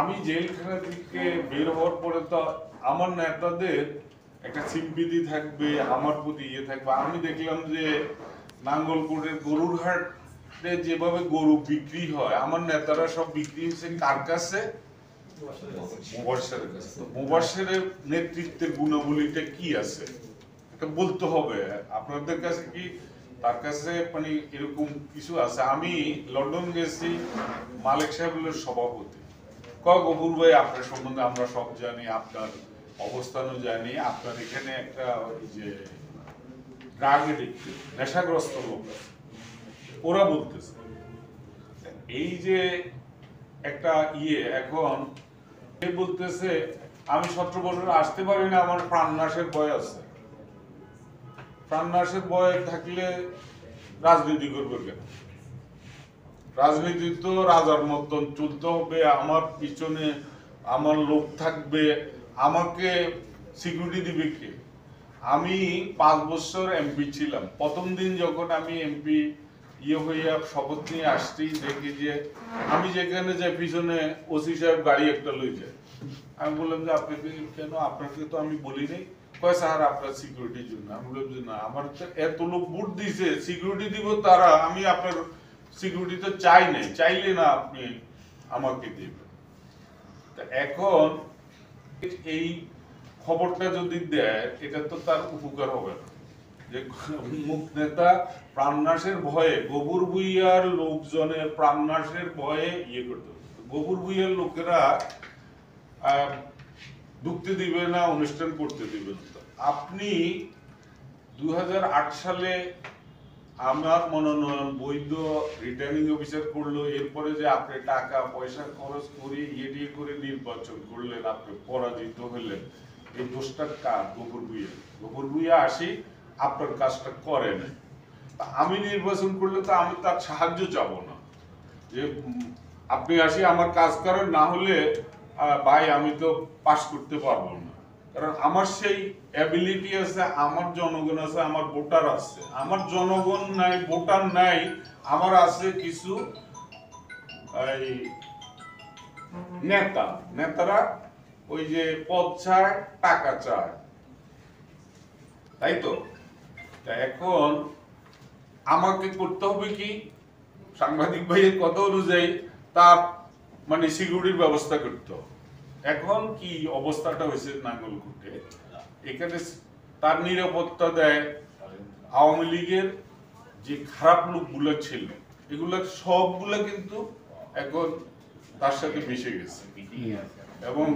আমি জেলখানা থেকে বের হওয়ার পরে তো আমার নেতাদের একটা সিম্পিতি থাকবে, আমার প্রতি ইয়ে থাকবে। আমি দেখলাম যে নাঙ্গলকোটের গরুর হাটে যেভাবে গরু বিক্রি হয়, আমার নেতারা সব বিক্রি হয়েছে কার কাছে? মুবাশশিরের কাছে। তো মুবাশশিরের নেতৃত্বের গুণাবলীটা কি আছে এটা বলতে হবে। আপনাদের কাছে কি তার কাছে মানে এরকম কিছু আছে? আমি লন্ডন গেছি, মালিক সাহেবের সভাপতি গফুর ভাই, আপনার সম্বন্ধে আমরা সব জানি, আপনার অবস্থানও জানি। আপনার এখানে একটা ওই যে ড্রাগ এডিক্ট, নেশাগ্রস্ত লোক আছে, ওরা বলতেছে এই যে একটা এখন বলতেছে আমি 17 বছর আসতে পারি না, আমার প্রাণনাশের ভয় আছে। প্রাণনাশের ভয় থাকলে রাজনীতি করবে কেন? রাজনীতি তো রাজার মতন চলতে হবে, আমার পিছনে আমার লোক থাকবে, আমাকে সিকিউরিটি দিবে কে? আমি 5 বছর এমপি ছিলাম। প্রথম দিন যখন আমি এমপি হইয়া শপথ নিয়ে আসছি, দেখি যে আমি যেখানে যাই পিছনে ওসি সাহেব গাড়ি একটা লই যায়। আমি বললাম যে আপনাকে কেন? আপনাকে তো আমি বলি নাই। কয় স্যার আপনার সিকিউরিটির জন্য। আমি বললাম যে না, আমার তো এত লোক ভোট দিছে, সিকিউরিটি দিব তারা, আমি আপনার সিকিউরিটি তো চাই নাই, চাইলে না আপনি আমাকে দিবেন। এখন এই খবরটা যদি দেয়, এটা তো তার উপকার হবে না। যে মুখ নেতা প্রাণনাশের ভয়ে, গফুর ভুঁইয়ার লোকজনের প্রাণনাশের ভয়ে ইয়ে করতে হবে। গফুর ভুঁইয়ার লোকেরা ঢুকতে দিবে না, অনুষ্ঠান করতে দিবে না। আপনি 2008 সালে আমার মনোনয়ন বৈধ রিটার্নিং অফিসার করলো, এরপরে যে আপনি টাকা পয়সা খরচ করে ইয়ে করে নির্বাচন করলেন, আপনি পরাজিত হলেন, এই দোষটা কার? গফুর ভুঁইয়া। গফুর ভুঁইয়া আসি আপনার কাজটা করে না। আমি নির্বাচন করলে তো আমি তার সাহায্য চাবো না যে আপনি আসি আমার কাজ করেন, না হলে ভাই আমি তো পাস করতে পারবো না। কারণ আমার সেই অ্যাবিলিটি আছে, আমার জনগণ আছে, আমার ভোটার আছে। আমার জনগণ নাই, ভোটার নাই, আমার আছে কিছু এই নেতারা ওই যে পদ চায়, টাকা চায়, তাই তো? এখন আমাকে করতে হবে কি, সাংবাদিক ভাইয়ের কথা অনুযায়ী তার মানে সিকিউরিটির ব্যবস্থা করতে হবে। এখন কি অবস্থাটা হয়েছে নাঙ্গলকোটে, এখানে তার নিরাপত্তা দেয় আওয়ামী লীগের যে খারাপ লোকগুলো ছিল, এগুলো সবগুলো কিন্তু এখন তার সাথে মিশে গেছে এবং